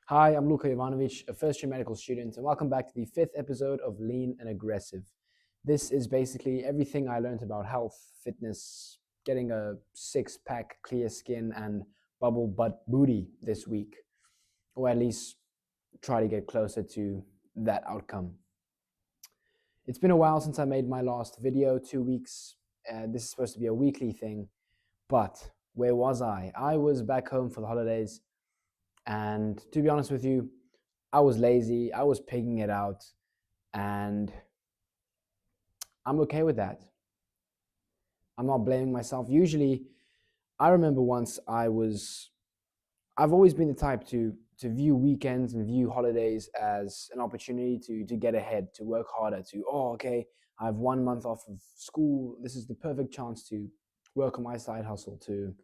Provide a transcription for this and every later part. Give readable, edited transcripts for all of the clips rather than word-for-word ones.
Hi, I'm Luka Ivanovic, a first year medical student, and welcome back to the fifth episode of Lean and Aggressive. This is basically everything I learned about health, fitness, getting a six pack, clear skin, and bubble butt booty this week, or at least try to get closer to that outcome. It's been a while since I made my last video, 2 weeks. This is supposed to be a weekly thing, but where was I? I was back home for the holidays, and to be honest with you, I was lazy, I was pigging it out, and I'm okay with that. I'm not blaming myself. Usually, I remember once I've always been the type to view weekends and view holidays as an opportunity to get ahead, to work harder, okay, I have 1 month off of school. This is the perfect chance to work on my side hustle, to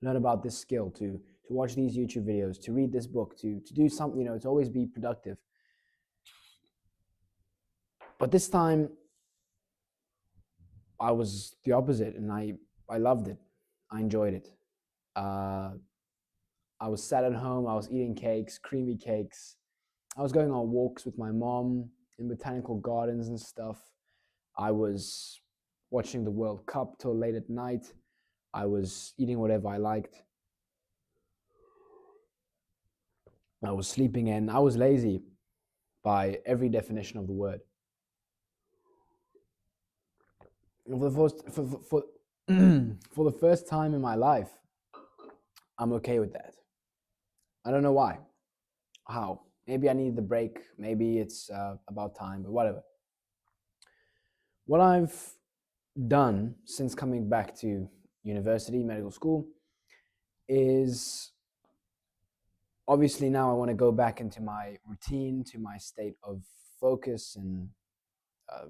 learn about this skill, to watch these YouTube videos, to read this book, to do something, to always be productive. But this time I was the opposite, and I loved it. I enjoyed it. Uh, I was sat at home. I was eating cakes, creamy cakes. I was going on walks with my mom in botanical gardens and stuff. I was watching the World Cup till late at night. I was eating whatever I liked. I was sleeping in. I was lazy by every definition of the word. For the first, for the first time in my life, I'm okay with that. I don't know why. How? Maybe I need the break. Maybe it's about time, but whatever. What I've done since coming back to university, medical school, is obviously now I want to go back into my routine, to my state of focus and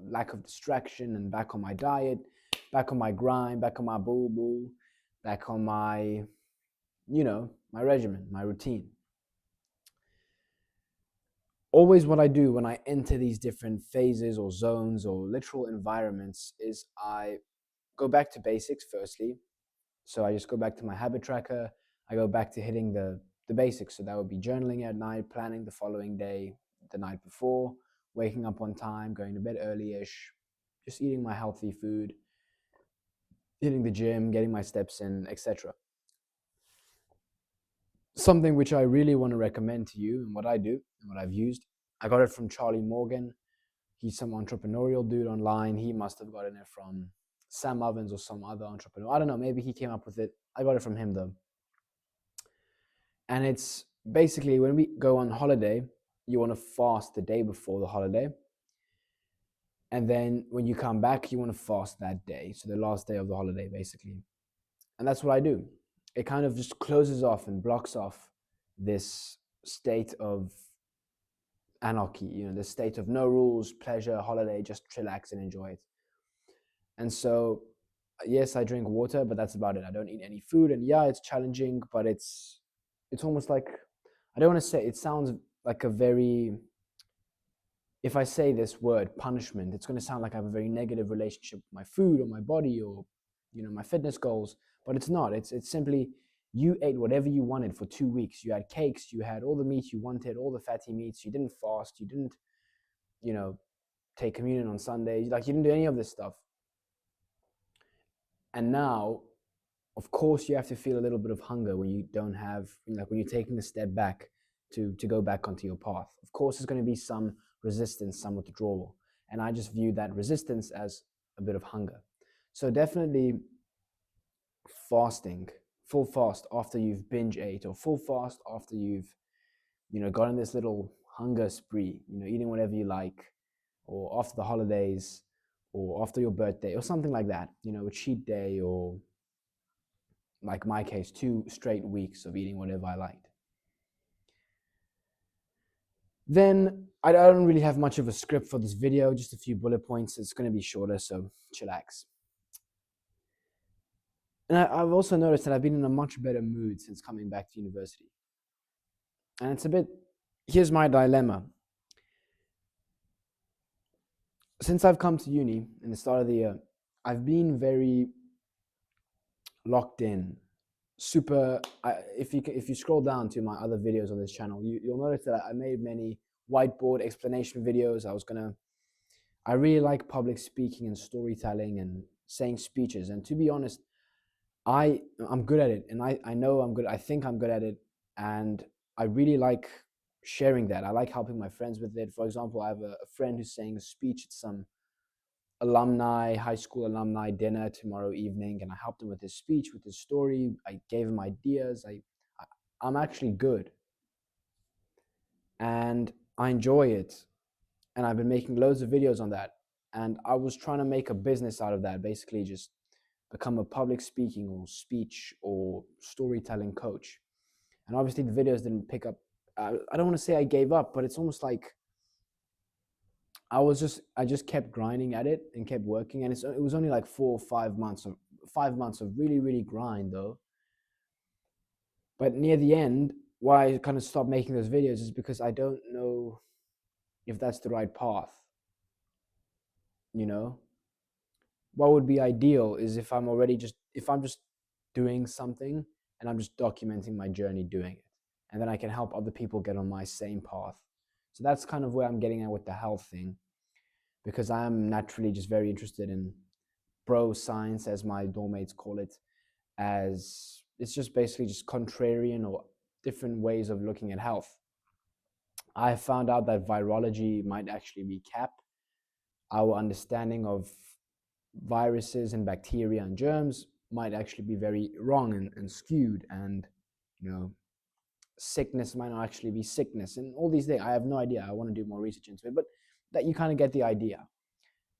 lack of distraction, and back on my diet, back on my grind, back on my boo boo, back on my, my regimen, my routine. Always what I do when I enter these different phases or zones or literal environments is I go back to basics firstly. So I just go back to my habit tracker. I go back to hitting the basics. So that would be journaling at night, planning the following day, the night before, waking up on time, going to bed early-ish, just eating my healthy food, hitting the gym, getting my steps in, etc. Something which I really want to recommend to you, and what I do and what I've used, I got it from Charlie Morgan. He's some entrepreneurial dude online. He must have gotten it from Sam Ovens or some other entrepreneur. I don't know. Maybe he came up with it. I got it from him though. And it's basically when we go on holiday, you want to fast the day before the holiday. And then when you come back, you want to fast that day. So the last day of the holiday, basically. And that's what I do. It kind of just closes off and blocks off this state of anarchy, the state of no rules, pleasure, holiday, just relax and enjoy it. And so, yes, I drink water, but that's about it. I don't eat any food. And yeah, it's challenging, but it's almost like, I don't want to say, it sounds like a very, if I say this word punishment, it's going to sound like I have a very negative relationship with my food or my body or my fitness goals, but it's not. It's simply, you ate whatever you wanted for 2 weeks. You had cakes, you had all the meat you wanted, all the fatty meats. You didn't fast, you didn't take communion on Sunday, like you didn't do any of this stuff. And now, of course, you have to feel a little bit of hunger when you don't have, like when you're taking a step back to go back onto your path. Of course, there's going to be some resistance, some withdrawal. And I just view that resistance as a bit of hunger. So definitely fasting, full fast after you've binge ate, or full fast after you've, gotten this little hunger spree, eating whatever you like, or after the holidays, or after your birthday, or something like that, a cheat day, or like my case, 2 straight weeks of eating whatever I liked. Then I don't really have much of a script for this video, just a few bullet points. It's going to be shorter, so chillax. And I've also noticed that I've been in a much better mood since coming back to university. And it's a bit, here's my dilemma. Since I've come to uni in the start of the year, I've been very locked in. super. If you scroll down to my other videos on this channel, you'll notice that I made many whiteboard explanation videos. I really like public speaking and storytelling and saying speeches. And to be honest, I'm good at it, and I know I'm good. I think I'm good at it, and I really like sharing that. I like helping my friends with it. For example, I have a friend who's saying a speech at some high school alumni dinner tomorrow evening, and I helped him with his speech, with his story. I gave him ideas. I'm actually good, and I enjoy it, and I've been making loads of videos on that. And I was trying to make a business out of that, basically just become a public speaking or speech or storytelling coach. And obviously the videos didn't pick up. I don't want to say I gave up, but it's almost like I just kept grinding at it and kept working. And it was only like 4 or 5 months of 5 months of really, really grind though. But near the end, why I kind of stopped making those videos is because I don't know if that's the right path. You know, what would be ideal is if I'm just doing something and I'm just documenting my journey doing it, and then I can help other people get on my same path. So that's kind of where I'm getting at with the health thing, because I am naturally just very interested in bro science, as my doormates call it, as it's just basically just contrarian or different ways of looking at health. I found out that virology might actually be cap. Our understanding of viruses and bacteria and germs might actually be very wrong and skewed, and you know, sickness might not actually be sickness, and all these things. I have no idea. I want to do more research into it, but that you kind of get the idea.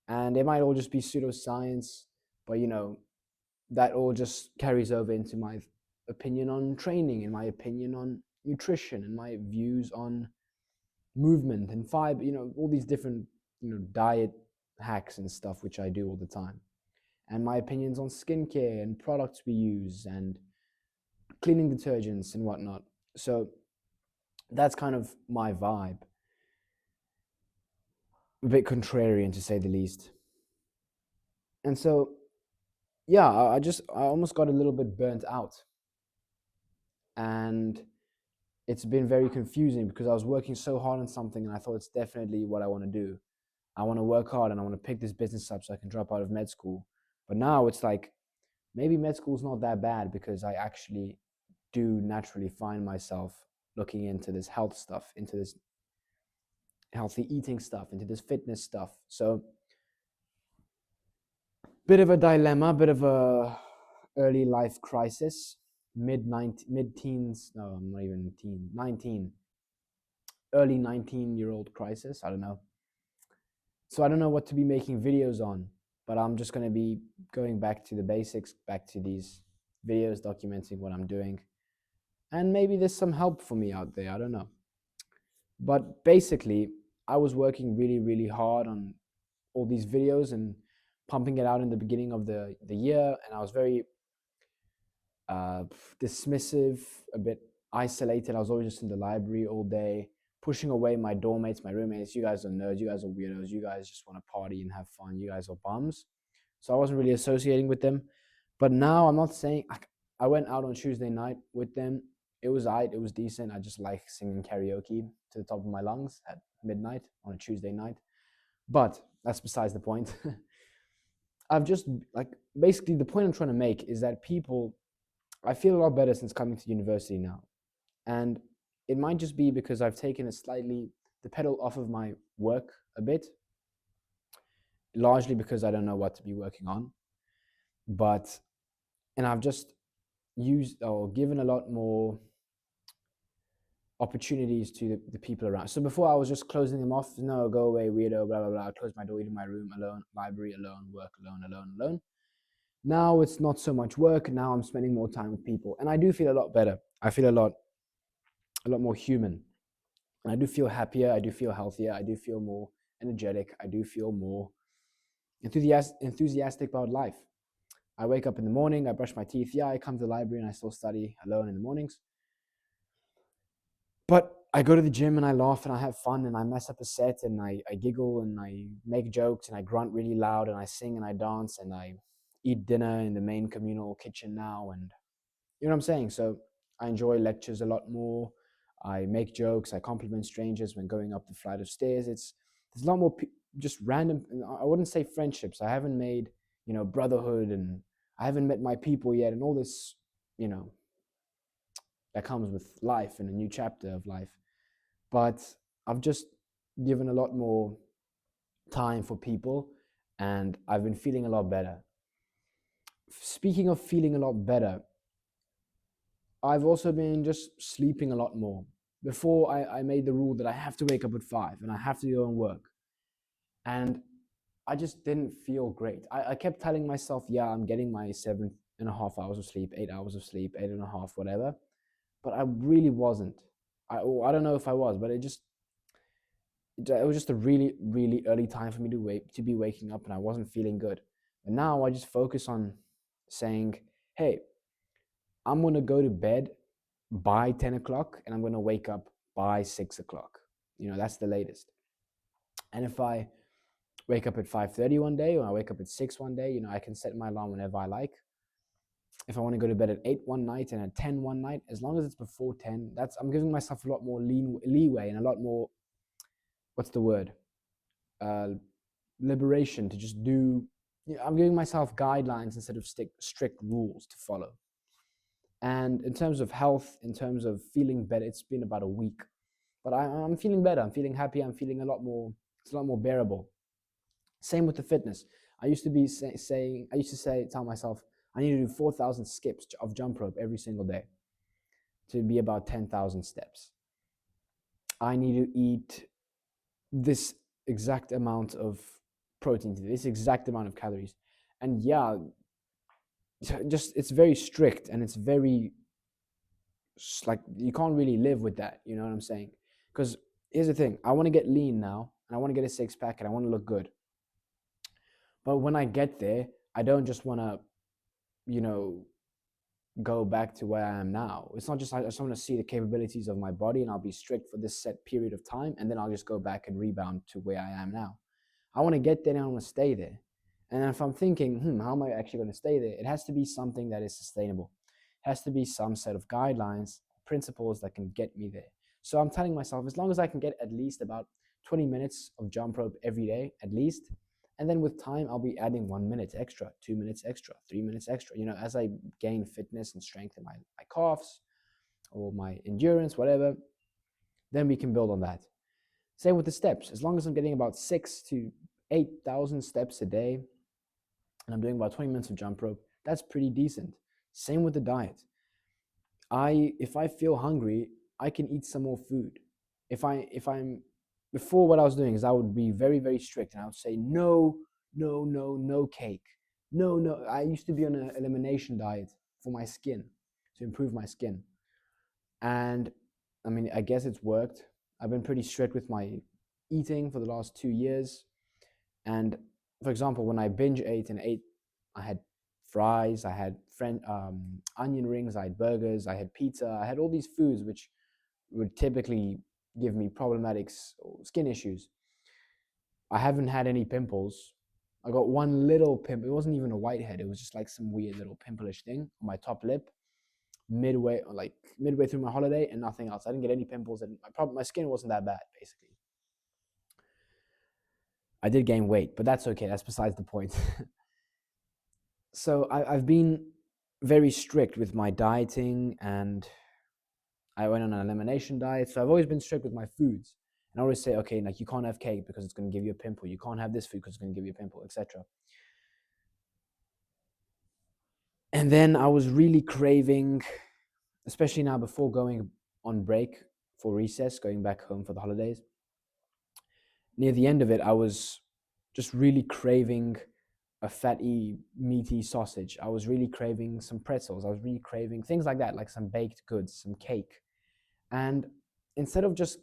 And it might all just be pseudoscience, but that all just carries over into my opinion on training and my opinion on nutrition and my views on movement and fiber, all these different, diet hacks and stuff, which I do all the time. And my opinions on skincare and products we use and cleaning detergents and whatnot. So that's kind of my vibe. A bit contrarian to say the least. And so, yeah, I almost got a little bit burnt out. And it's been very confusing because I was working so hard on something and I thought it's definitely what I want to do. I want to work hard and I want to pick this business up so I can drop out of med school. But now it's like maybe med school's not that bad because I actually do naturally find myself looking into this health stuff, into this healthy eating stuff, into this fitness stuff. So bit of a dilemma, bit of a early life crisis, mid teens, no, I'm not even teen, 19, early 19-year-old crisis. I don't know. So I don't know what to be making videos on, but I'm just going to be going back to the basics, back to these videos documenting what I'm doing. And maybe there's some help for me out there. I don't know. But basically, I was working really, really hard on all these videos and pumping it out in the beginning of the year. And I was very uh, dismissive, a bit isolated. I was always just in the library all day, pushing away my doormates, my roommates. You guys are nerds. You guys are weirdos. You guys just want to party and have fun. You guys are bums. So I wasn't really associating with them. But now I'm not saying I went out on Tuesday night with them. It was it was decent. I just like singing karaoke to the top of my lungs at midnight on a Tuesday night. But that's besides the point. I've just like basically the point I'm trying to make is that I feel a lot better since coming to university now. And it might just be because I've taken the pedal off of my work a bit, largely because I don't know what to be working on. And I've just used or given a lot more opportunities to the people around. So before I was just closing them off. No, go away, weirdo, blah, blah, blah. I close my door, in my room alone, library alone, work alone, alone, alone. Now it's not so much work. Now I'm spending more time with people. And I do feel a lot better. I feel a lot more human. And I do feel happier. I do feel healthier. I do feel more energetic. I do feel more enthusiastic about life. I wake up in the morning, I brush my teeth. Yeah, I come to the library and I still study alone in the mornings. But I go to the gym and I laugh and I have fun and I mess up a set and I giggle and I make jokes and I grunt really loud and I sing and I dance and I eat dinner in the main communal kitchen now. And You know what I'm saying? So I enjoy lectures a lot more. I make jokes. I compliment strangers when going up the flight of stairs. There's a lot more just random. I wouldn't say friendships. I haven't made, brotherhood, and I haven't met my people yet, and all this, you know, that comes with life and a new chapter of life. But I've just given a lot more time for people, and I've been feeling a lot better. Speaking of feeling a lot better, I've also been just sleeping a lot more. Before, I made the rule that I have to wake up at 5 and I have to go and work. And I just didn't feel great. I kept telling myself, yeah, I'm getting my 7.5 hours of sleep, 8 hours of sleep, 8.5, whatever. But I really wasn't. I don't know if I was, but it was just a really, really early time for me to be waking up, and I wasn't feeling good. And now I just focus on saying, hey, I'm going to go to bed by 10 o'clock and I'm going to wake up by 6 o'clock. That's the latest. And if I wake up at 5:30 one day, or I wake up at 6 one day, I can set my alarm whenever I like. If I want to go to bed at 8 one night and at 10 one night, as long as it's before 10, I'm giving myself a lot more leeway and a lot more, what's the word? Uh, Liberation to just do. I'm giving myself guidelines instead of strict rules to follow. And in terms of health, in terms of feeling better, it's been about a week. But I'm feeling better. I'm feeling happy. I'm feeling a lot more, it's a lot more bearable. Same with the fitness. I used to be tell myself, I need to do 4,000 skips of jump rope every single day to be about 10,000 steps. I need to eat this exact amount of protein, this exact amount of calories. And yeah, just it's very strict, and it's very, like, you can't really live with that. You know what I'm saying? Because here's the thing: I want to get lean now, and I want to get a six pack, and I want to look good. But when I get there, I don't just want to, you know, go back to where I am now. It's not just, I just want to see the capabilities of my body, and I'll be strict for this set period of time, and then I'll just go back and rebound to where I am now. I want to get there and I want to stay there. And if I'm thinking, how am I actually going to stay there? It has to be something that is sustainable. It has to be some set of guidelines, principles that can get me there. So I'm telling myself, as long as I can get at least about 20 minutes of jump rope every day, at least, and then with time, I'll be adding 1 minute extra, 2 minutes extra, 3 minutes extra. As I gain fitness and strength in my calves or my endurance, whatever, then we can build on that. Same with the steps. As long as I'm getting about 6 to 8,000 steps a day, and I'm doing about 20 minutes of jump rope, that's pretty decent. Same with the diet. If I feel hungry, I can eat some more food. If I'm Before, what I was doing is I would be very, very strict, and I would say no, no, no, no cake. No, no. I used to be on an elimination diet for my skin, to improve my skin. And I mean, I guess it's worked. I've been pretty strict with my eating for the last 2 years. And for example, when I binge ate and ate, I had fries, I had onion rings, I had burgers, I had pizza, I had all these foods which would typically give me problematic skin issues. I haven't had any pimples. I got one little pimple. It wasn't even a whitehead. It was just like some weird little pimpleish thing on my top lip, midway through my holiday, and nothing else. I didn't get any pimples, and my skin wasn't that bad, basically. I did gain weight, but that's okay. That's besides the point. So I've been very strict with my dieting, and I went on an elimination diet. So I've always been strict with my foods. And I always say, okay, like, you can't have cake because it's going to give you a pimple. You can't have this food because it's going to give you a pimple, etc. And then I was really craving, especially now before going on break for recess, going back home for the holidays. Near the end of it, I was just really craving a fatty, meaty sausage. I was really craving some pretzels. I was really craving things like that, like some baked goods, some cake. And instead of just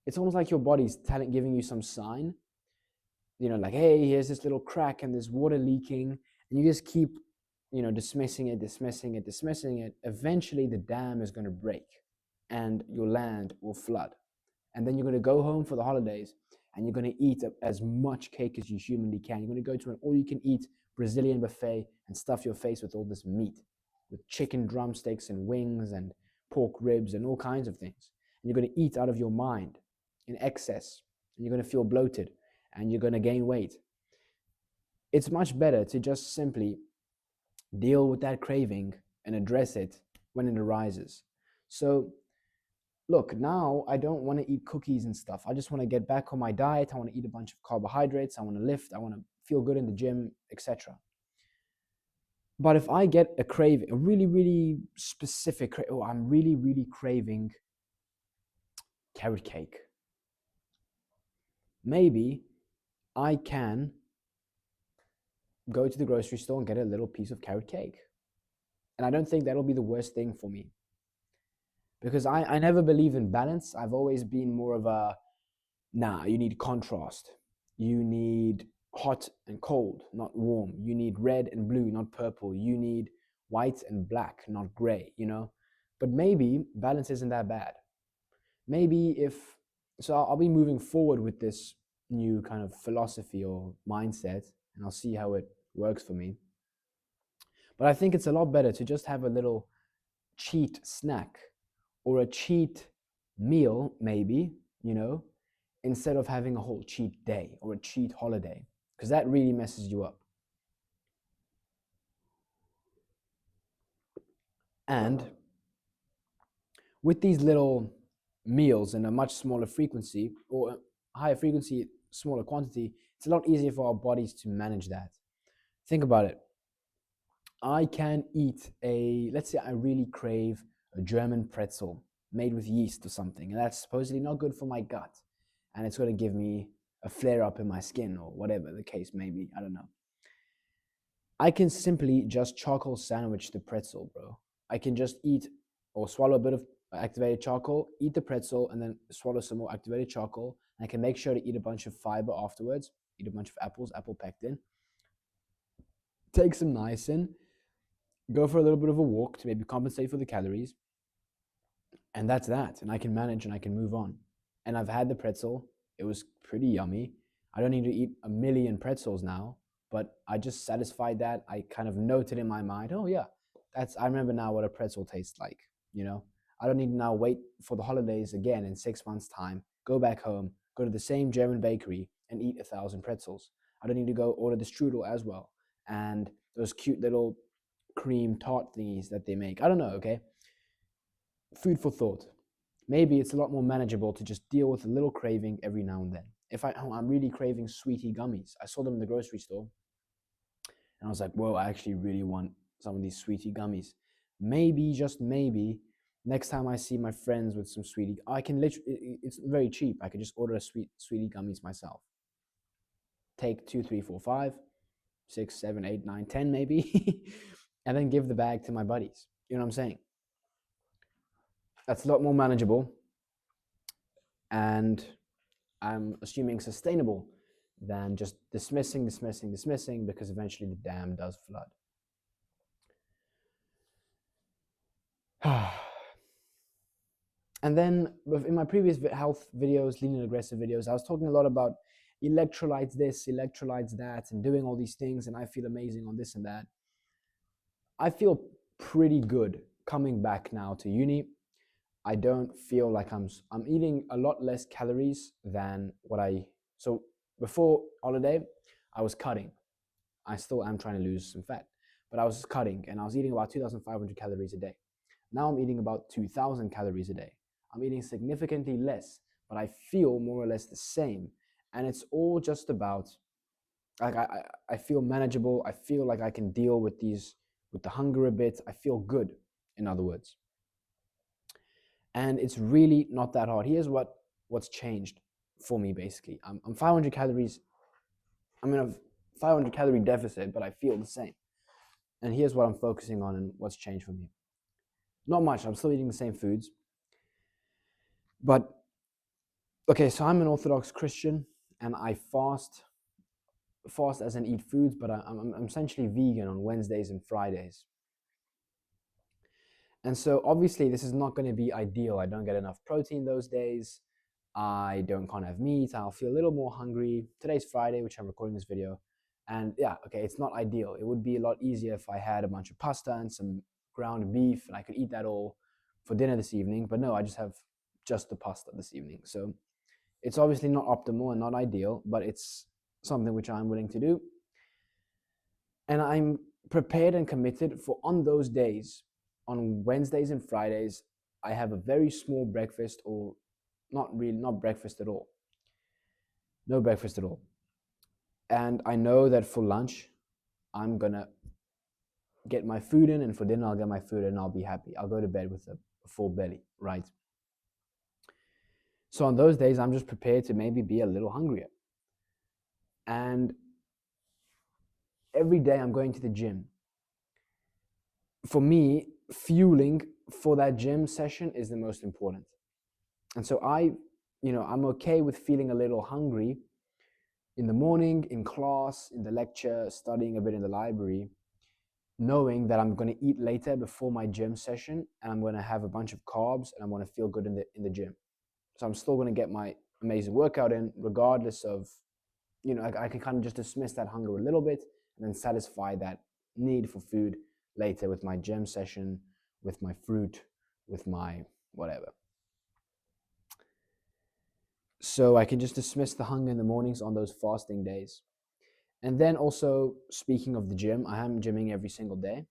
it's almost like your body's giving you some sign, like, hey, here's this little crack and there's water leaking, and you just keep, dismissing it. Eventually, the dam is going to break and your land will flood. And then you're going to go home for the holidays, and you're going to eat as much cake as you humanly can. You're going to go to an all-you-can-eat Brazilian buffet and stuff your face with all this meat, with chicken drumsticks and wings and pork ribs and all kinds of things. And you're going to eat out of your mind in excess, and you're going to feel bloated, and you're going to gain weight. It's much better to just simply deal with that craving and address it when it arises. So look, now I don't want to eat cookies and stuff. I just want to get back on my diet. I want to eat a bunch of carbohydrates. I want to lift. I want to feel good in the gym, etc. But if I get a craving, a really, really specific, oh, I'm really, really craving carrot cake. Maybe I can go to the grocery store and get a little piece of carrot cake. And I don't think that'll be the worst thing for me. Because I never believe in balance. I've always been more of a, nah, you need contrast. You need hot and cold, not warm. You need red and blue, not purple. You need white and black, not gray, you know? But maybe balance isn't that bad. Maybe so I'll be moving forward with this new kind of philosophy or mindset, and I'll see how it works for me. But I think it's a lot better to just have a little cheat snack or a cheat meal, maybe, you know, instead of having a whole cheat day or a cheat holiday, because that really messes you up. And with these little meals in a much smaller frequency or a higher frequency, smaller quantity, it's a lot easier for our bodies to manage that. Think about it. I can eat let's say I really crave a German pretzel made with yeast or something, and that's supposedly not good for my gut, and it's going to give me a flare up in my skin or whatever the case may be. I don't know. I can simply just charcoal sandwich the pretzel, bro. I can just eat or swallow a bit of activated charcoal, eat the pretzel, and then swallow some more activated charcoal. And I can make sure to eat a bunch of fiber afterwards, eat a bunch of apples, apple pectin, take some niacin, go for a little bit of a walk to maybe compensate for the calories. And that's that. And I can manage and I can move on. And I've had the pretzel. It was pretty yummy. I don't need to eat a million pretzels now, but I just satisfied that. I kind of noted in my mind, oh yeah, I remember now what a pretzel tastes like, you know? I don't need to now wait for the holidays again in 6 months' time, go back home, go to the same German bakery and eat 1,000 pretzels. I don't need to go order the strudel as well. And those cute little cream tart thingies that they make. I don't know, okay? Food for thought. Maybe it's a lot more manageable to just deal with a little craving every now and then. If I'm really craving sweetie gummies, I saw them in the grocery store, and I was like, whoa, I actually really want some of these sweetie gummies. Maybe, just maybe, next time I see my friends with some sweetie, I can literally, it's very cheap. I can just order a sweetie gummies myself. Take 2, 3, 4, 5, 6, 7, 8, 9, 10 maybe, and then give the bag to my buddies. You know what I'm saying? That's a lot more manageable, and I'm assuming sustainable than just dismissing, because eventually the dam does flood. And then in my previous health videos, lean and aggressive videos, I was talking a lot about electrolytes this, electrolytes that, and doing all these things, and I feel amazing on this and that. I feel pretty good coming back now to uni. I don't feel like I'm eating a lot less calories than so before holiday, I was cutting. I still am trying to lose some fat, but I was cutting and I was eating about 2,500 calories a day. Now I'm eating about 2,000 calories a day. I'm eating significantly less, but I feel more or less the same. And it's all just about, like, I feel manageable. I feel like I can deal with the hunger a bit. I feel good, in other words. And it's really not that hard. Here's what's changed for me, basically. I'm 500 calories. I'm in a 500 calorie deficit, but I feel the same. And here's what I'm focusing on and what's changed for me. Not much. I'm still eating the same foods. But, okay, so I'm an Orthodox Christian, and I fast as in eat foods, but I'm essentially vegan on Wednesdays and Fridays. And so obviously this is not going to be ideal. I don't get enough protein those days. I can't have meat. I'll feel a little more hungry. Today's Friday, which I'm recording this video. And yeah, okay, it's not ideal. It would be a lot easier if I had a bunch of pasta and some ground beef, and I could eat that all for dinner this evening. But no, I just have just the pasta this evening. So it's obviously not optimal and not ideal, but it's something which I'm willing to do. And I'm prepared and committed for on those days, on Wednesdays and Fridays, I have a very small breakfast, or not breakfast at all. No breakfast at all. And I know that for lunch, I'm gonna get my food in, and for dinner, I'll get my food in, and I'll be happy. I'll go to bed with a full belly, right? So on those days, I'm just prepared to maybe be a little hungrier. And every day I'm going to the gym. For me, fueling for that gym session is the most important. And so I'm okay with feeling a little hungry in the morning, in class, in the lecture, studying a bit in the library, knowing that I'm going to eat later before my gym session, and I'm going to have a bunch of carbs, and I'm going to feel good in the gym. So I'm still going to get my amazing workout in, regardless of, I can kind of just dismiss that hunger a little bit and then satisfy that need for food later with my gym session, with my fruit, with my whatever. So I can just dismiss the hunger in the mornings on those fasting days. And then also, speaking of the gym, I am gymming every single day,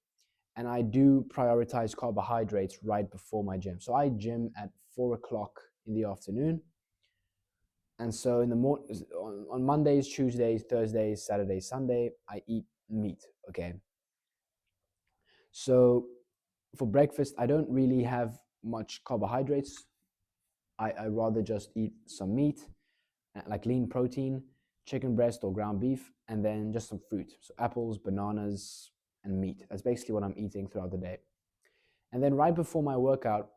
and I do prioritize carbohydrates right before my gym. So I gym at 4 o'clock in the afternoon. And so in the on Mondays, Tuesdays, Thursdays, Saturdays, Sunday, I eat meat, okay? So for breakfast, I don't really have much carbohydrates. I rather just eat some meat, like lean protein, chicken breast or ground beef, and then just some fruit. So apples, bananas, and meat. That's basically what I'm eating throughout the day. And then right before my workout,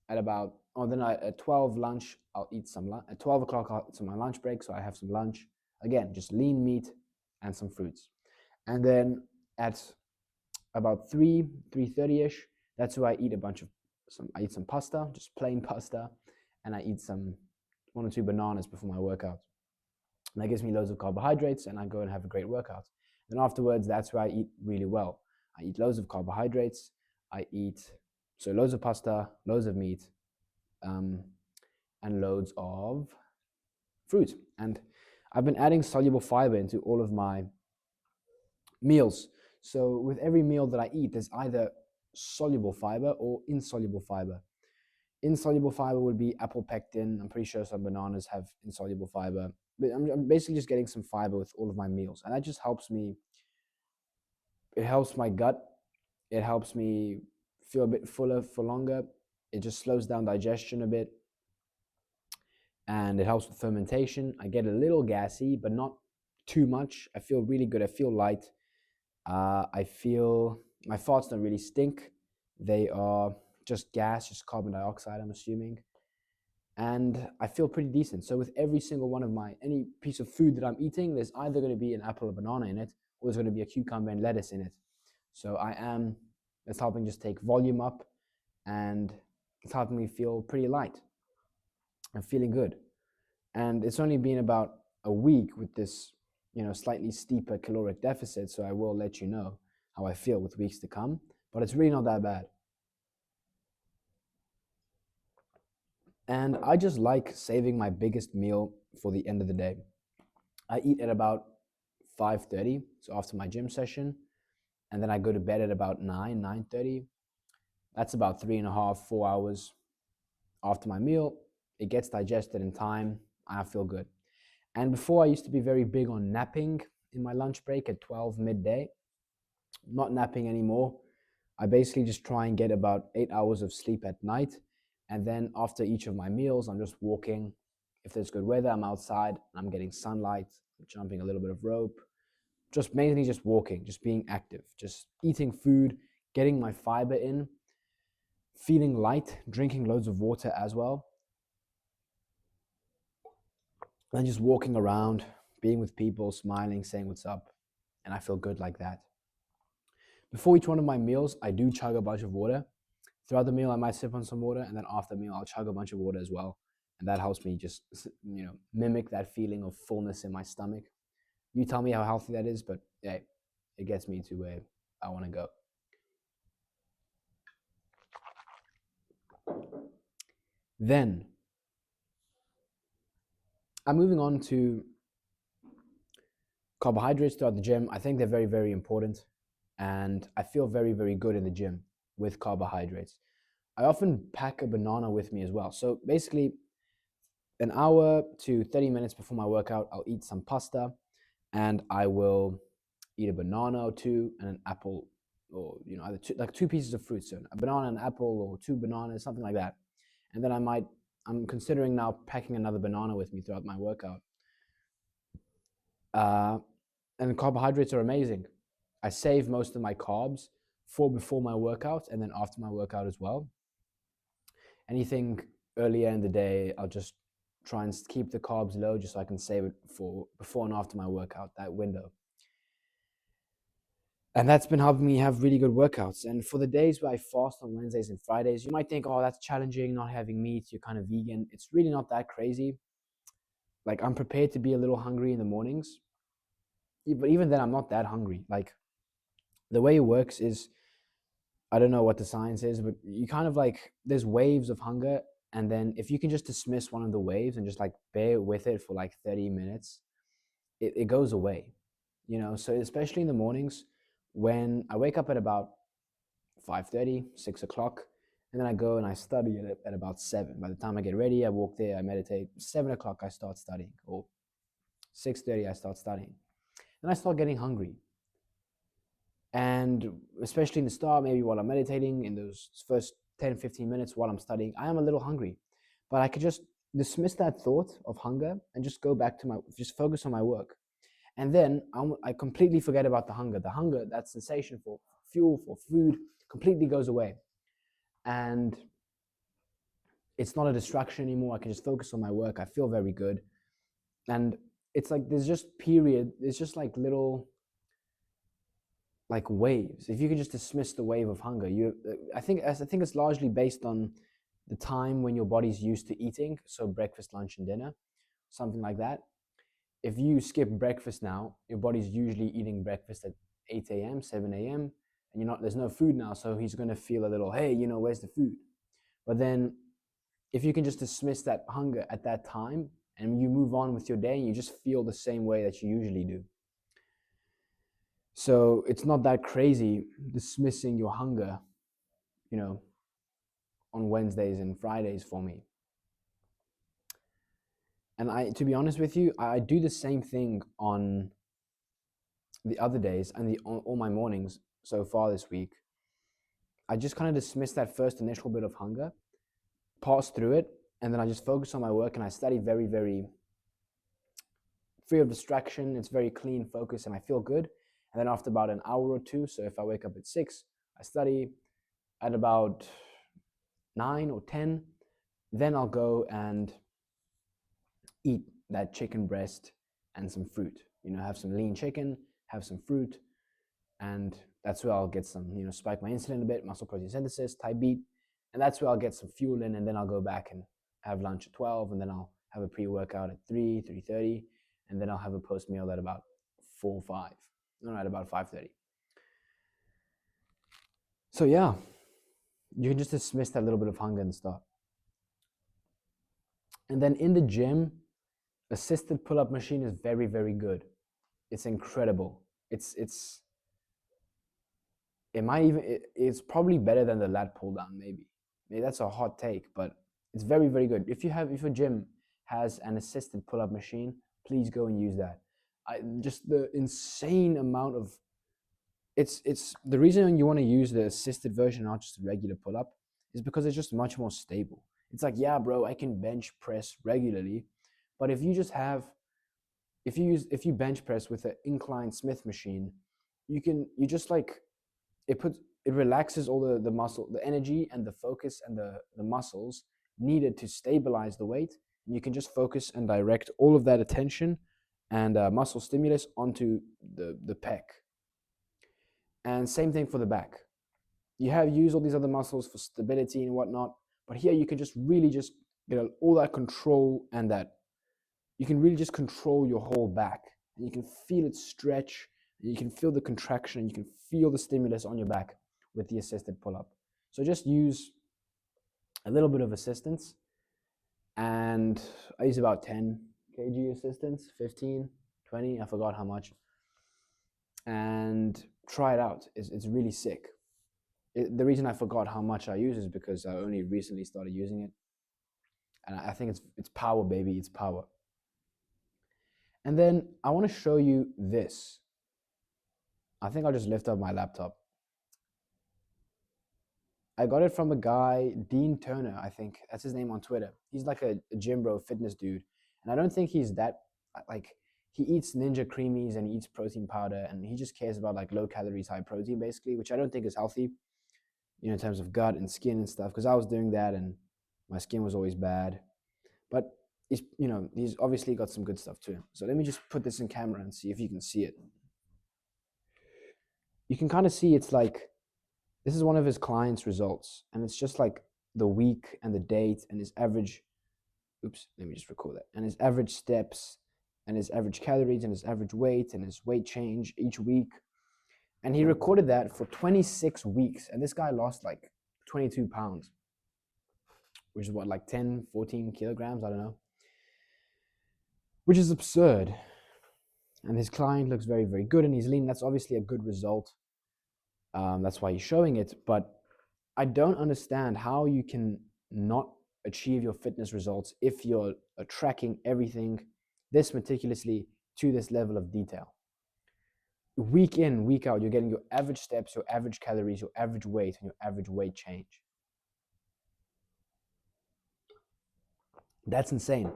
at 12 lunch, I'll eat some lunch. At 12 o'clock, it's my lunch break, so I have some lunch. Again, just lean meat and some fruits. And then at about 3:30ish, that's where I eat I eat some pasta, just plain pasta, and I eat some 1 or 2 bananas before my workout. And that gives me loads of carbohydrates, and I go and have a great workout. Then afterwards, that's where I eat really well. I eat loads of carbohydrates. I eat loads of pasta, loads of meat, and loads of fruit. And I've been adding soluble fiber into all of my meals. So with every meal that I eat, there's either soluble fiber or insoluble fiber. Insoluble fiber would be apple pectin. I'm pretty sure some bananas have insoluble fiber. But I'm basically just getting some fiber with all of my meals. And that just helps me. It helps my gut. It helps me feel a bit fuller for longer. It just slows down digestion a bit. And it helps with fermentation. I get a little gassy, but not too much. I feel really good. I feel light. I feel my farts don't really stink. They are just gas, just carbon dioxide, I'm assuming. And I feel pretty decent. So with every single one of any piece of food that I'm eating, there's either going to be an apple or banana in it, or there's going to be a cucumber and lettuce in it. So it's helping just take volume up, and it's helping me feel pretty light. I'm feeling good. And it's only been about a week with this, slightly steeper caloric deficit. So I will let you know how I feel with weeks to come, but it's really not that bad. And I just like saving my biggest meal for the end of the day. I eat at about 5:30, so after my gym session, and then I go to bed at about 9:30. That's about 3.5, 4 hours after my meal. It gets digested in time. I feel good. And before, I used to be very big on napping in my lunch break at 12 midday. I'm not napping anymore. I basically just try and get about 8 hours of sleep at night. And then after each of my meals, I'm just walking. If there's good weather, I'm outside, I'm getting sunlight, I'm jumping a little bit of rope. Just mainly just walking, just being active, just eating food, getting my fiber in, feeling light, drinking loads of water as well. And just walking around, being with people, smiling, saying what's up. And I feel good like that. Before each one of my meals, I do chug a bunch of water. Throughout the meal, I might sip on some water, and then after the meal, I'll chug a bunch of water as well. And that helps me just, mimic that feeling of fullness in my stomach. You tell me how healthy that is, but yeah, it gets me to where I want to go. Then I'm moving on to carbohydrates throughout the gym. I think they're very, very important. And I feel very, very good in the gym with carbohydrates. I often pack a banana with me as well. So basically, an hour to 30 minutes before my workout, I'll eat some pasta and I will eat a banana or two and an apple, or either two pieces of fruit, so a banana and an apple, or two bananas, something like that. And then I'm considering now packing another banana with me throughout my workout. uh, and carbohydrates are amazing. I save most of my carbs for before my workout and then after my workout as well. Anything earlier in the day, I'll just try and keep the carbs low just so I can save it for before and after my workout, that window. And that's been helping me have really good workouts. And for the days where I fast on Wednesdays and Fridays, you might think, oh, that's challenging, not having meat, you're kind of vegan. It's really not that crazy. Like, I'm prepared to be a little hungry in the mornings, but even then, I'm not that hungry. Like, the way it works is, I don't know what the science is, but you kind of like, there's waves of hunger. And then if you can just dismiss one of the waves and just like bear with it for like 30 minutes, it goes away, So especially in the mornings when I wake up at about 5:30, 6 o'clock, and then I go and I study at about 7. By the time I get ready, I walk there, I meditate. 7 o'clock, I start studying, or 6:30, I start studying. Then I start getting hungry. And especially in the start, maybe while I'm meditating, in those first 10, 15 minutes while I'm studying, I am a little hungry. But I could just dismiss that thought of hunger and just go back to just focus on my work. And then I completely forget about the hunger. The hunger, that sensation for fuel, for food, completely goes away. And it's not a distraction anymore. I can just focus on my work. I feel very good. And it's like there's just like little like waves. If you could just dismiss the wave of hunger, I think it's largely based on the time when your body's used to eating, so breakfast, lunch, and dinner, something like that. If you skip breakfast now, your body's usually eating breakfast at 8 a.m., 7 a.m., and there's no food now, so he's going to feel a little, hey, where's the food? But then if you can just dismiss that hunger at that time and you move on with your day, you just feel the same way that you usually do. So it's not that crazy dismissing your hunger, on Wednesdays and Fridays for me. And to be honest with you, I do the same thing on the other days and all my mornings so far this week. I just kind of dismiss that first initial bit of hunger, pass through it, and then I just focus on my work and I study very, very free of distraction. It's very clean focus and I feel good. And then after about an hour or two, so if I wake up at 6, I study at about 9 or 10, then I'll go and eat that chicken breast and some fruit. Have some lean chicken, have some fruit, and that's where I'll get some, spike my insulin a bit, muscle protein synthesis, type beat, and that's where I'll get some fuel in, and then I'll go back and have lunch at 12, and then I'll have a pre-workout at 3, 3:30, and then I'll have a post-meal at about 4, 5, no, at about 5:30. So yeah, you can just dismiss that little bit of hunger and start. And then in the gym, assisted pull-up machine is very, very good. It's incredible. It's probably better than the lat pull down. Maybe that's a hot take, but it's very, very good. If your gym has an assisted pull-up machine, please go and use that. Just the insane amount of it's the reason you want to use the assisted version, not just the regular pull-up, is because it's just much more stable. It's like, yeah, bro, I can bench press regularly, but if you bench press with an incline Smith machine, you just like it relaxes all the muscle, the energy and the focus and the muscles needed to stabilize the weight, and you can just focus and direct all of that attention and muscle stimulus onto the pec. And same thing for the back. You use all these other muscles for stability and whatnot, but here you can just really just get all that control, and that you can really just control your whole back, and you can feel it stretch, and you can feel the contraction, and you can feel the stimulus on your back with the assisted pull-up. So just use a little bit of assistance, And I use about 10 kg assistance, 15, 20, I forgot how much. And try it out. It's really sick. The reason I forgot how much I use is because I only recently started using it. And I think it's power, baby. It's power. And then I want to show you this. I think I'll just lift up my laptop. I got it from a guy, Dean Turner, I think. That's his name on Twitter. He's like a gym bro fitness dude. And I don't think he's that, like, he eats Ninja Creamies and he eats protein powder and he just cares about like low calories, high protein basically, which I don't think is healthy, you know, in terms of gut and skin and stuff. Because I was doing that and my skin was always bad. But he's, you know, he's obviously got some good stuff to him. So let me just put this in camera and see if you can see it. You can kind of see it's like, this is one of his clients' results, and it's just like the week and the date and his average. Oops, let me just record that. And his average steps, and his average calories, and his average weight, and his weight change each week. And he recorded that for 26 weeks, and this guy lost like 22 pounds, which is what, like 10, 14 kilograms, I don't know, which is absurd. And his client looks very, very good, and he's lean. That's obviously a good result. That's why he's showing it. But I don't understand how you can not achieve your fitness results if you're tracking everything this meticulously to this level of detail. Week in, week out, you're getting your average steps, your average calories, your average weight, and your average weight change. That's insane.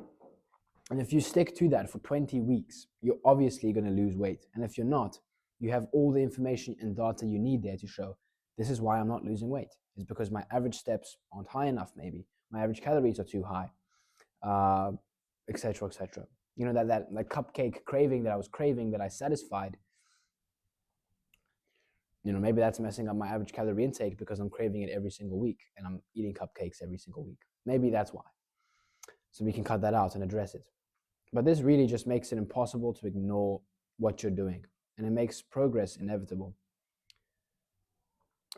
And if you stick to that for 20 weeks, you're obviously going to lose weight. And if you're not, you have all the information and data you need there to show this is why I'm not losing weight. It's because my average steps aren't high enough, maybe. My average calories are too high, etc., etc. You know, that cupcake craving that I was craving that I satisfied, you know, maybe that's messing up my average calorie intake because I'm craving it every single week and I'm eating cupcakes every single week. Maybe that's why. So we can cut that out and address it. But this really just makes it impossible to ignore what you're doing, and it makes progress inevitable.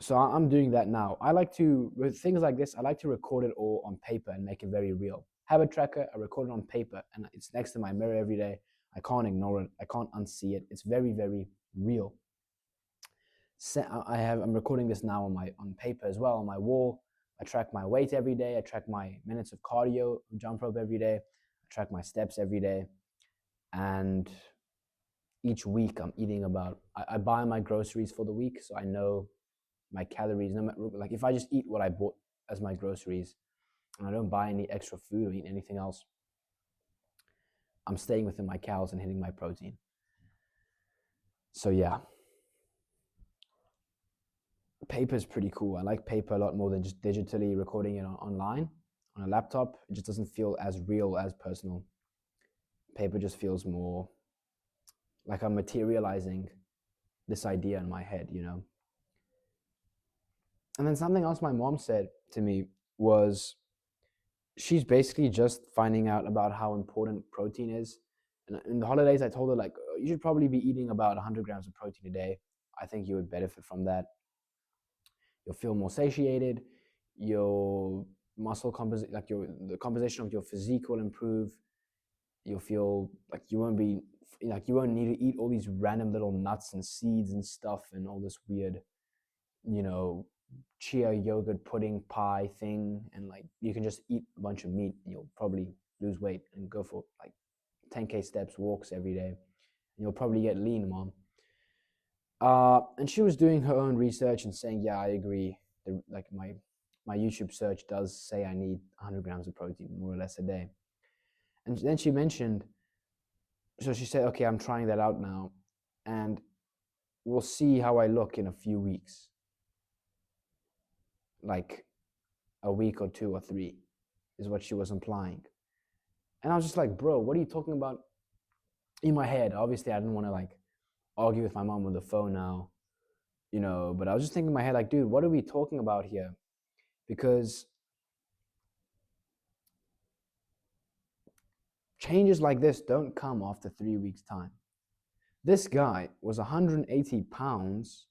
So I'm doing that now. I like to, with things like this, I like to record it all on paper and make it very real. Habit tracker, I record it on paper and it's next to my mirror every day. I can't ignore it. I can't unsee it. It's very, very real. I'm recording this now on paper as well on my wall. I track my weight every day. I track my minutes of cardio, jump rope every day. I track my steps every day. And each week I'm eating about, I buy my groceries for the week, so I know my calories. No matter, like if I just eat what I bought as my groceries and I don't buy any extra food or eat anything else, I'm staying within my calories and hitting my protein. So yeah, paper is pretty cool. I like paper a lot more than just digitally recording it online on a laptop. It just doesn't feel as real, as personal. Paper just feels more like I'm materializing this idea in my head, you know? And then something else my mom said to me was she's basically just finding out about how important protein is. And in the holidays, I told her, like, you should probably be eating about 100 grams of protein a day. I think you would benefit from that. You'll feel more satiated. Your muscle composition, like the composition of your physique will improve. You'll feel like you won't be, like you won't need to eat all these random little nuts and seeds and stuff and all this weird, you know, chia yogurt pudding pie thing. And like you can just eat a bunch of meat and you'll probably lose weight and go for like 10K steps, walks every day. And you'll probably get lean, mom. And she was doing her own research and saying, yeah, I agree. Like my YouTube search does say I need 100 grams of protein, more or less a day. And then she mentioned, so she said, okay, I'm trying that out now. And we'll see how I look in a few weeks. Like a week or 2 or 3 is what she was implying. And I was just like, bro, what are you talking about? In my head, obviously, I didn't want to like argue with my mom on the phone now, you know, but I was just thinking in my head, like, dude, what are we talking about here? Because changes like this don't come after 3 weeks' time. This guy was 180 pounds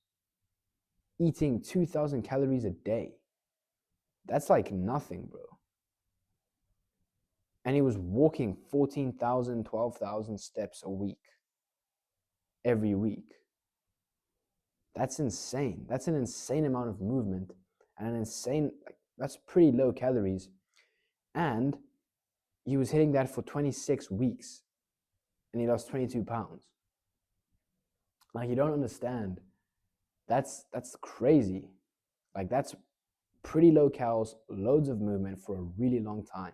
eating 2,000 calories a day. That's like nothing, bro. And he was walking 14,000, 12,000 steps a week, every week. That's insane. That's an insane amount of movement and an insane, like, that's pretty low calories. And he was hitting that for 26 weeks and he lost 22 pounds. Like, you don't understand. That's crazy. Like, that's pretty low calories, loads of movement for a really long time.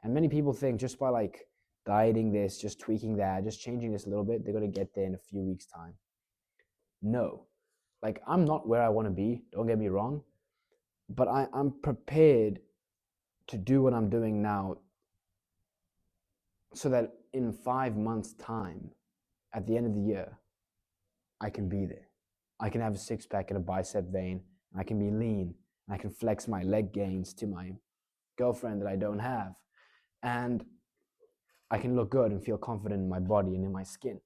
And many people think just by like dieting this, just tweaking that, just changing this a little bit, they're going to get there in a few weeks' time. No. Like, I'm not where I want to be, don't get me wrong, but I'm prepared to do what I'm doing now so that in 5 months' time, at the end of the year, I can be there. I can have a six-pack and a bicep vein. I can be lean. I can flex my leg gains to my girlfriend that I don't have. And I can look good and feel confident in my body and in my skin.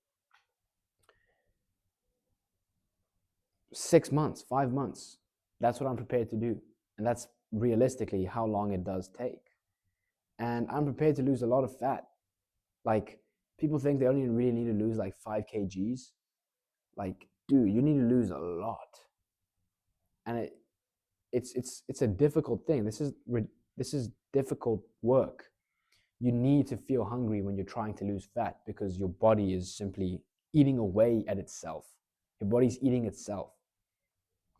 6 months, 5 months, that's what I'm prepared to do. And that's realistically how long it does take. And I'm prepared to lose a lot of fat. Like, people think they only really need to lose like 5 kgs. Like, dude, you need to lose a lot. And it's a difficult thing. This is difficult work. You need to feel hungry when you're trying to lose fat because your body is simply eating away at itself. Your body's eating itself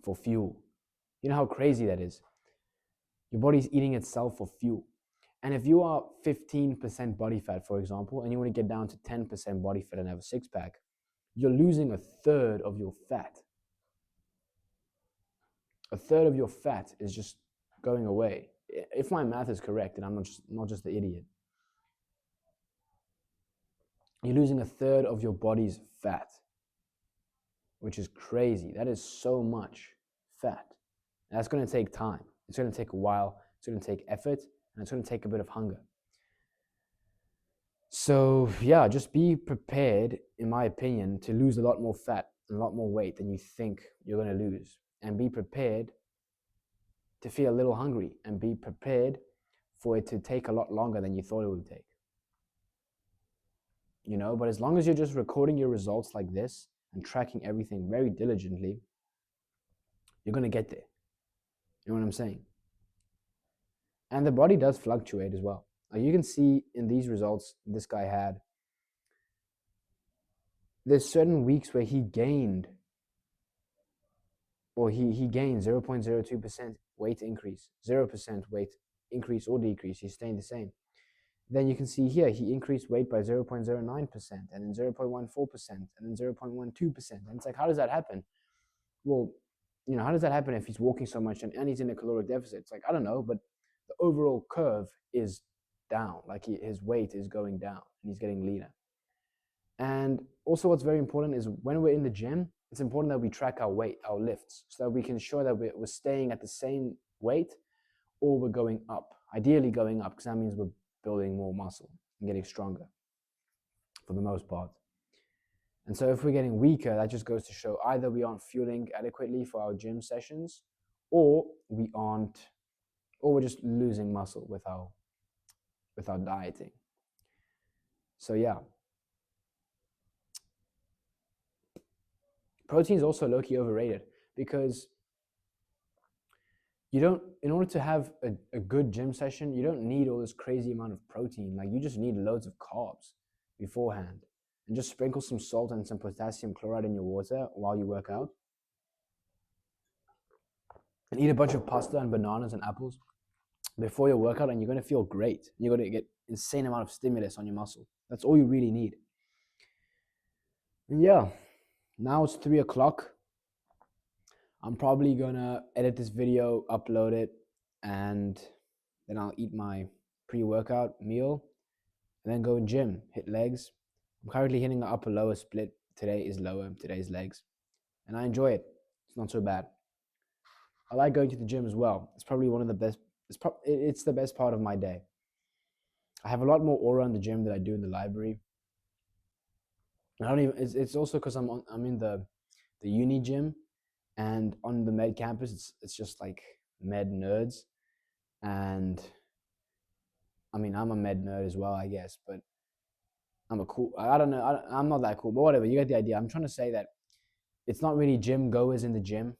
for fuel. You know how crazy that is? Your body's eating itself for fuel. And if you are 15% body fat, for example, and you want to get down to 10% body fat and have a six-pack, you're losing a third of your fat. A third of your fat is just going away. If my math is correct, and I'm not just the idiot, you're losing a third of your body's fat, which is crazy. That is so much fat. And that's going to take time. It's going to take a while. It's going to take effort, and it's going to take a bit of hunger. So yeah, just be prepared, in my opinion, to lose a lot more fat and a lot more weight than you think you're going to lose. And be prepared to feel a little hungry and be prepared for it to take a lot longer than you thought it would take. You know, but as long as you're just recording your results like this and tracking everything very diligently, you're going to get there. You know what I'm saying? And the body does fluctuate as well. Like, you can see in these results this guy had, there's certain weeks where he gained, or he gained 0.02% weight increase, 0% weight increase or decrease. He's staying the same. Then you can see here, he increased weight by 0.09%, and then 0.14%, and then 0.12%. And it's like, how does that happen? Well, you know, how does that happen if he's walking so much and he's in a caloric deficit? It's like, I don't know, but the overall curve is down. Like, his weight is going down and he's getting leaner. And also what's very important is when we're in the gym, it's important that we track our weight, our lifts, so that we can ensure that we're staying at the same weight or we're going up, ideally going up, because that means we're building more muscle and getting stronger for the most part. And so if we're getting weaker, that just goes to show either we aren't fueling adequately for our gym sessions, or we're just losing muscle with our dieting. So yeah. Protein is also low-key overrated because in order to have a good gym session, you don't need all this crazy amount of protein. Like, you just need loads of carbs beforehand. And just sprinkle some salt and some potassium chloride in your water while you work out. And eat a bunch of pasta and bananas and apples before your workout, and you're going to feel great. You're going to get insane amount of stimulus on your muscle. That's all you really need. And yeah, now it's 3 o'clock. I'm probably going to edit this video, upload it, and then I'll eat my pre-workout meal and then go in gym, hit legs. I'm currently hitting the upper lower split. Today is lower, today's legs. And I enjoy it. It's not so bad. I like going to the gym as well. It's probably one of the best, it's the best part of my day. I have a lot more aura in the gym than I do in the library. I don't even, it's also because I'm in the uni gym, and on the med campus, it's just like med nerds. And I mean, I'm a med nerd as well, I guess, but I don't know, I'm not that cool, but whatever, you get the idea. I'm trying to say that it's not really gym goers in the gym.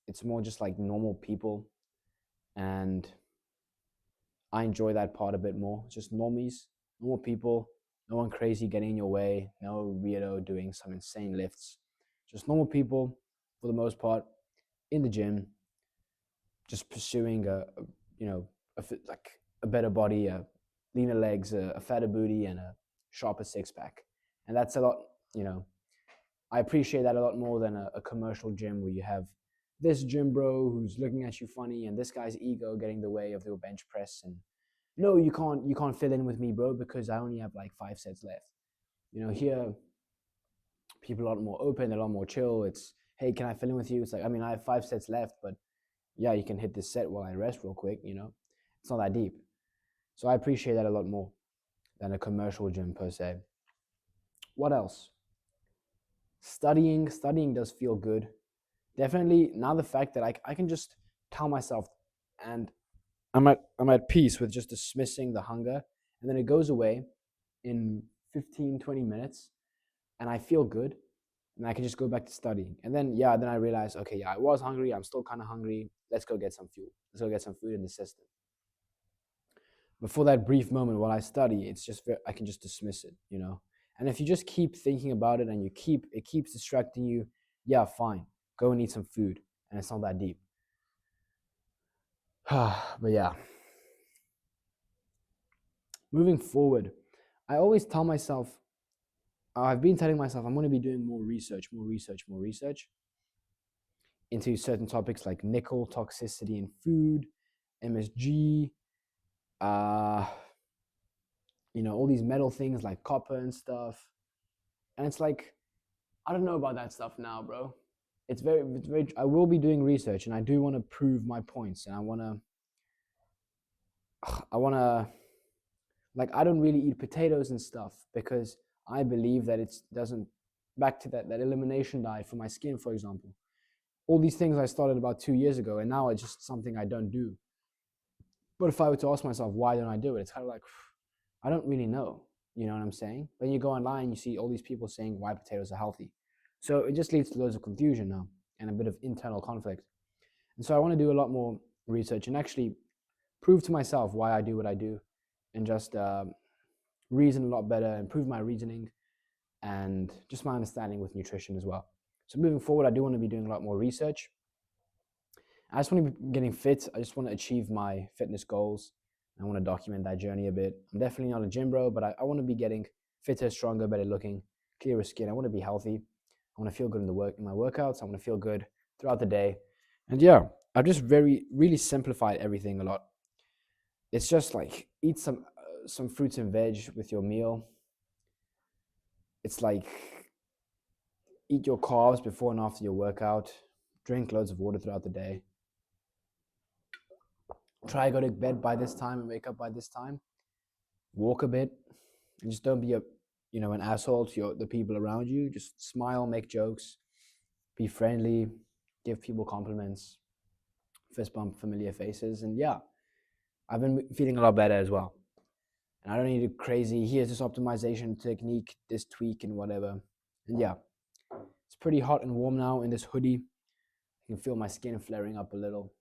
It's more just like normal people, and I enjoy that part a bit more. Just normies, normal people, no one crazy getting in your way, no weirdo doing some insane lifts. Just normal people for the most part in the gym, just pursuing you know, like a better body, leaner legs, a fatter booty, and a sharper six pack. And that's a lot, you know, I appreciate that a lot more than a commercial gym where you have this gym bro who's looking at you funny and this guy's ego getting in the way of your bench press. And no, you can't fill in with me, bro, because I only have like 5 sets left. You know, here people are a lot more open, they're a lot more chill. It's, hey, can I fill in with you? It's like, I mean, I have 5 sets left, but yeah, you can hit this set while I rest real quick, you know? It's not that deep. So I appreciate that a lot more than a commercial gym per se. What else? Studying does feel good. Definitely now the fact that I can just tell myself, and I'm at peace with just dismissing the hunger, and then it goes away in 15-20 minutes, and I feel good, and I can just go back to studying. And then then I realize, okay, yeah, I was hungry, I'm still kind of hungry. Let's go get some fuel. Let's go get some food in the system. But for that brief moment while I study, it's just I can just dismiss it, you know. And if you just keep thinking about it and it keeps distracting you, yeah, fine, go and eat some food, and it's not that deep. But yeah, moving forward, I always tell myself, I've been telling myself I'm going to be doing more research into certain topics like nickel toxicity in food, MSG, uh, you know, all these metal things like copper and stuff. And it's like, I don't know about that stuff now, bro. It's very, I will be doing research and I do want to prove my points, and I want to, like, I don't really eat potatoes and stuff because I believe that it doesn't, back to that elimination diet for my skin, for example. All these things I started about 2 years ago, and now it's just something I don't do. But if I were to ask myself, why don't I do it? It's kind of like, I don't really know. You know what I'm saying? Then you go online, you see all these people saying why potatoes are healthy. So it just leads to loads of confusion now and a bit of internal conflict. And so I want to do a lot more research and actually prove to myself why I do what I do, and just reason a lot better, improve my reasoning and just my understanding with nutrition as well. So moving forward, I do want to be doing a lot more research. I just want to be getting fit. I just want to achieve my fitness goals. I want to document that journey a bit. I'm definitely not a gym bro, but I want to be getting fitter, stronger, better looking, clearer skin. I want to be healthy. I want to feel good in my workouts. I want to feel good throughout the day. And yeah, I've just really simplified everything a lot. It's just like eat some fruits and veg with your meal. It's like eat your carbs before and after your workout. Drink loads of water throughout the day. Try to go to bed by this time and wake up by this time. Walk a bit, and just don't be an asshole to the people around you. Just smile, make jokes, be friendly, give people compliments, fist bump familiar faces, and yeah, I've been feeling a lot better as well. And I don't need a crazy, here's this optimization technique, this tweak and whatever. And yeah, it's pretty hot and warm now in this hoodie. I can feel my skin flaring up a little.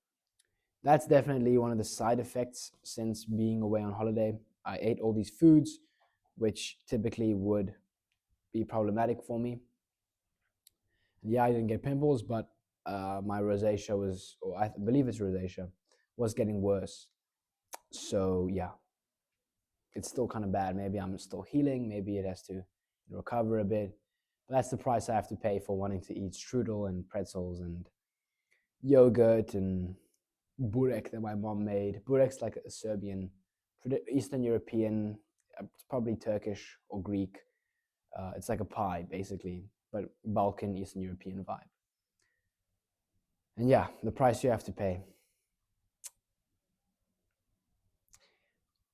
That's definitely one of the side effects since being away on holiday. I ate all these foods, which typically would be problematic for me. Yeah, I didn't get pimples, but my rosacea was, or I believe it's rosacea, was getting worse. So yeah, it's still kind of bad. Maybe I'm still healing. Maybe it has to recover a bit. But that's the price I have to pay for wanting to eat strudel and pretzels and yogurt and burek that my mom made. Burek's like a Serbian, Eastern European, it's probably Turkish or Greek. It's like a pie, basically, but Balkan, Eastern European vibe. And yeah, the price you have to pay.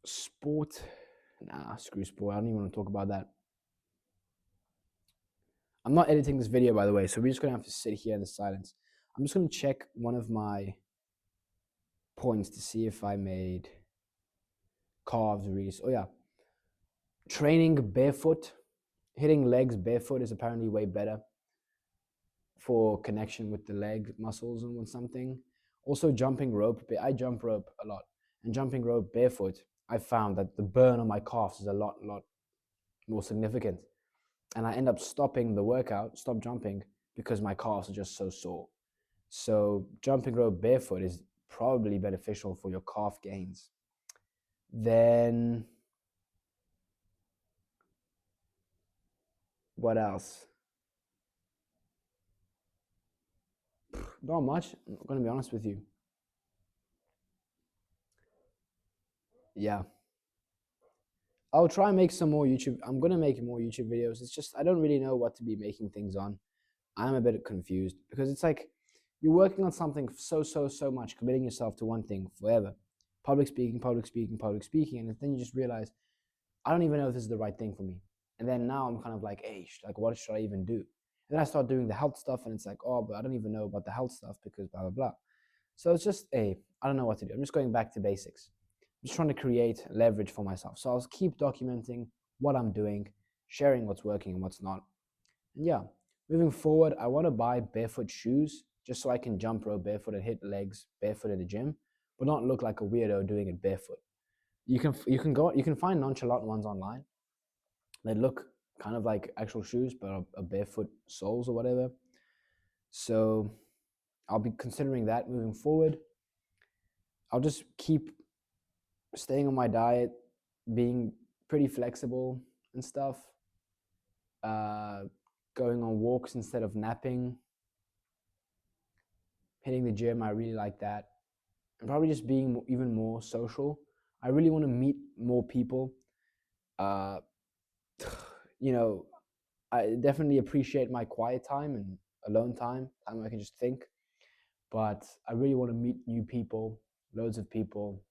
Sport? Nah, screw sport. I don't even want to talk about that. I'm not editing this video, by the way, so we're just going to have to sit here in the silence. I'm just going to check one of my points to see if I made calves really. Oh yeah, training barefoot, hitting legs barefoot is apparently way better for connection with the leg muscles and something. Also, jumping rope. I jump rope a lot, and jumping rope barefoot, I found that the burn on my calves is a lot more significant, and I end up stopping the workout, stop jumping because my calves are just so sore. So jumping rope barefoot is probably beneficial for your calf gains. Then what else? Not much. I'm gonna be honest with you. Yeah, I'll try and make some more YouTube. I'm gonna make more YouTube videos. It's just I don't really know what to be making things on. I'm a bit confused because it's like you're working on something so much, committing yourself to one thing forever. Public speaking, public speaking, public speaking, and then you just realize I don't even know if this is the right thing for me. And then now I'm kind of like, hey, like what should I even do? And then I start doing the health stuff, and it's like, oh, but I don't even know about the health stuff because blah blah blah. So it's just, hey, I don't know what to do. I'm just going back to basics. I'm just trying to create leverage for myself. So I'll keep documenting what I'm doing, sharing what's working and what's not. And yeah, moving forward, I want to buy barefoot shoes just so I can jump rope barefoot and hit legs barefoot in the gym, but not look like a weirdo doing it barefoot. You can find nonchalant ones online. They look kind of like actual shoes, but a barefoot soles or whatever. So I'll be considering that moving forward. I'll just keep staying on my diet, being pretty flexible and stuff. Uh, Going on walks instead of napping. Hitting the gym, I really like that. And probably just being even more social. I really want to meet more people. Uh, you know, I definitely appreciate my quiet time and alone time I can just think. But I really want to meet new people, loads of people,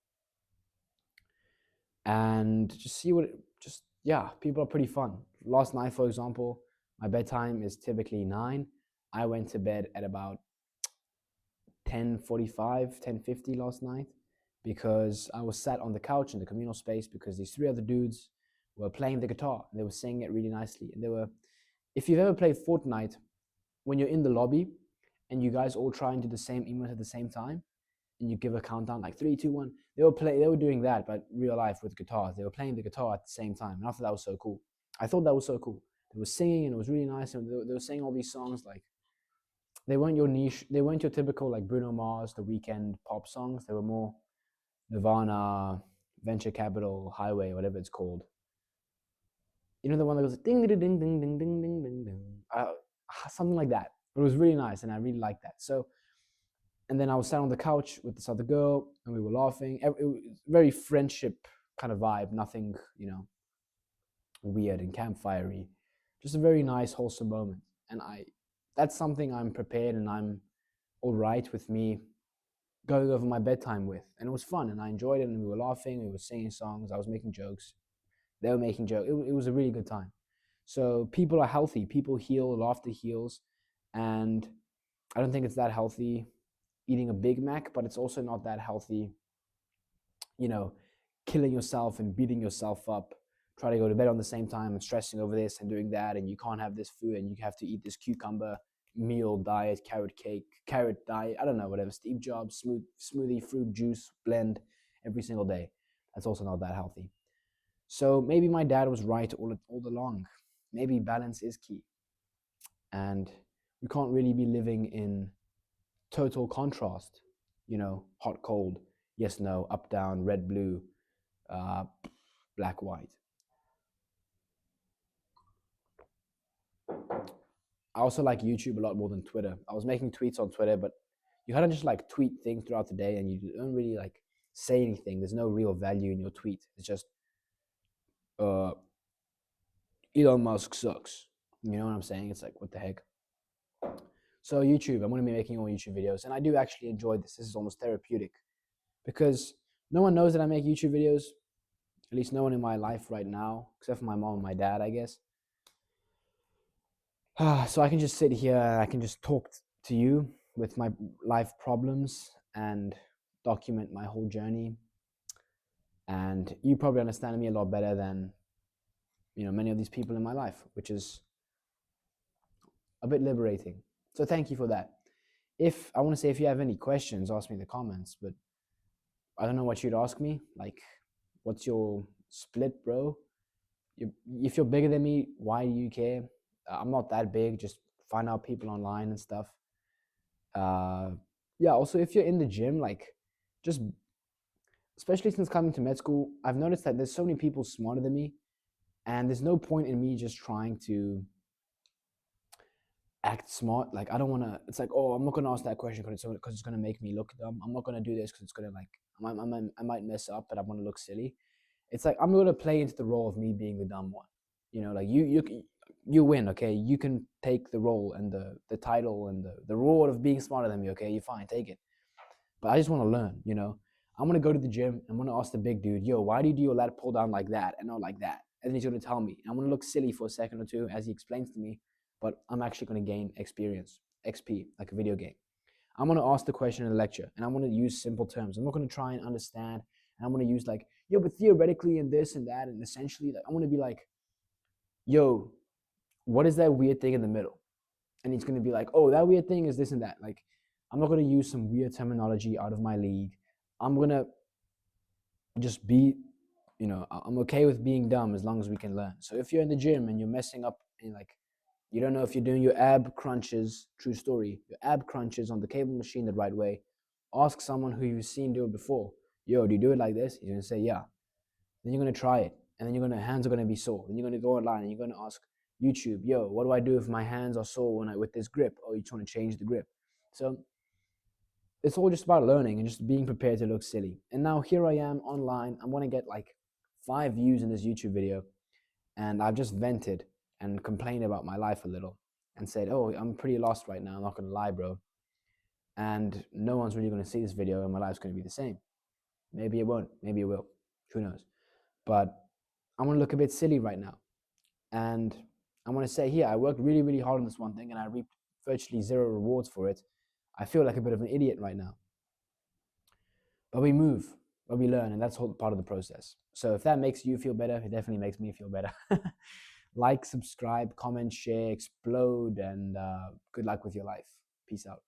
and just see what just yeah, people are pretty fun. Last night, for example, my bedtime is typically 9. I went to bed at about 10:45, 10:50 last night because I was sat on the couch in the communal space because these three other dudes were playing the guitar and they were singing it really nicely. And they were, if you've ever played Fortnite, when you're in the lobby and you guys all try and do the same emote at the same time, and you give a countdown like 3, 2, 1. They were doing that, but real life with guitars. They were playing the guitar at the same time, and I thought that was so cool. I thought that was so cool. They were singing, and it was really nice. And they were saying all these songs like they weren't your niche. They weren't your typical like Bruno Mars, The Weeknd pop songs. They were more Nirvana, Venture Capital, Highway, whatever it's called. You know the one that goes ding ding ding ding ding ding ding ding ding, something like that. But it was really nice, and I really liked that. So and then I was sat on the couch with this other girl, and we were laughing. It was very friendship kind of vibe, nothing, weird and campfirey. Just a very nice, wholesome moment. And that's something I'm prepared and I'm all right with me going over my bedtime with. And it was fun, and I enjoyed it, and we were laughing, we were singing songs, I was making jokes, they were making jokes. It was a really good time. So people are healthy, people heal, laughter heals, and I don't think it's that healthy eating a Big Mac, but it's also not that healthy, you know, killing yourself and beating yourself up, try to go to bed on the same time and stressing over this and doing that, and you can't have this food and you have to eat this cucumber meal diet, carrot cake, carrot diet, I don't know, whatever, Steve Jobs, smoothie, fruit juice blend every single day. That's also not that healthy. So maybe my dad was right all along. Maybe balance is key. And we can't really be living in total contrast, hot, cold, yes, no, up, down, red, blue, uh, black, white. I also like YouTube a lot more than Twitter. I was making tweets on Twitter, but you kind of just like tweet things throughout the day and you don't really like say anything. There's no real value in your tweet. It's just, uh, Elon Musk sucks. You know what I'm saying? It's like, what the heck? So YouTube, I'm going to be making more YouTube videos, and I do actually enjoy this. This is almost therapeutic because no one knows that I make YouTube videos. At least no one in my life right now, except for my mom and my dad, I guess. So I can just sit here and I can just talk to you with my life problems and document my whole journey. And you probably understand me a lot better than, many of these people in my life, which is a bit liberating. So thank you for that. If I want to say, if you have any questions, ask me in the comments, but I don't know what you'd ask me. Like, what's your split, bro? If you're bigger than me, why do you care? I'm not that big. Just find out people online and stuff. Uh, yeah. Also, if you're in the gym, like, just especially since coming to med school, I've noticed that there's so many people smarter than me, and there's no point in me just trying to act smart. Like, I don't want to. It's like, oh, I'm not gonna ask that question because it's gonna make me look dumb. I'm not gonna do this because it's gonna, like, I might mess up, but I want to look silly. It's like I'm gonna play into the role of me being the dumb one. Like, you win, okay? You can take the role and the title and the reward of being smarter than me, okay? You fine, take it. But I just want to learn. I'm gonna go to the gym. I'm gonna ask the big dude, yo, why do you do your lat pull down like that and not like that? And then he's gonna tell me. And I'm gonna look silly for a second or two as he explains to me, but I'm actually gonna gain experience, XP, like a video game. I'm gonna ask the question in the lecture, and I'm gonna use simple terms. I'm not gonna try and understand, and I'm gonna use like, yo, but theoretically and this and that, and essentially, like, I'm gonna be like, yo, what is that weird thing in the middle? And he's gonna be like, oh, that weird thing is this and that. Like, I'm not gonna use some weird terminology out of my league. I'm gonna just be, I'm okay with being dumb as long as we can learn. So if you're in the gym and you're messing up and, like, you don't know if you're doing your ab crunches, true story, your ab crunches on the cable machine the right way, ask someone who you've seen do it before. Yo, do you do it like this? He's gonna say, yeah. Then you're gonna try it, and then hands are gonna be sore. Then you're gonna go online and you're gonna ask YouTube, yo, what do I do if my hands are sore with this grip? Or you just want to change the grip. So it's all just about learning and just being prepared to look silly. And now here I am online. I'm gonna get like 5 views in this YouTube video, and I've just vented and complained about my life a little and said, oh, I'm pretty lost right now. I'm not gonna lie, bro. And no one's really gonna see this video, and my life's gonna be the same. Maybe it won't. Maybe it will. Who knows? But I'm gonna look a bit silly right now, and I'm gonna say here, I worked really, really hard on this one thing, and I reaped virtually 0 rewards for it. I feel like a bit of an idiot right now. But we move, but we learn, and that's all part of the process. So if that makes you feel better, it definitely makes me feel better. Like, subscribe, comment, share, explode, and good luck with your life. Peace out.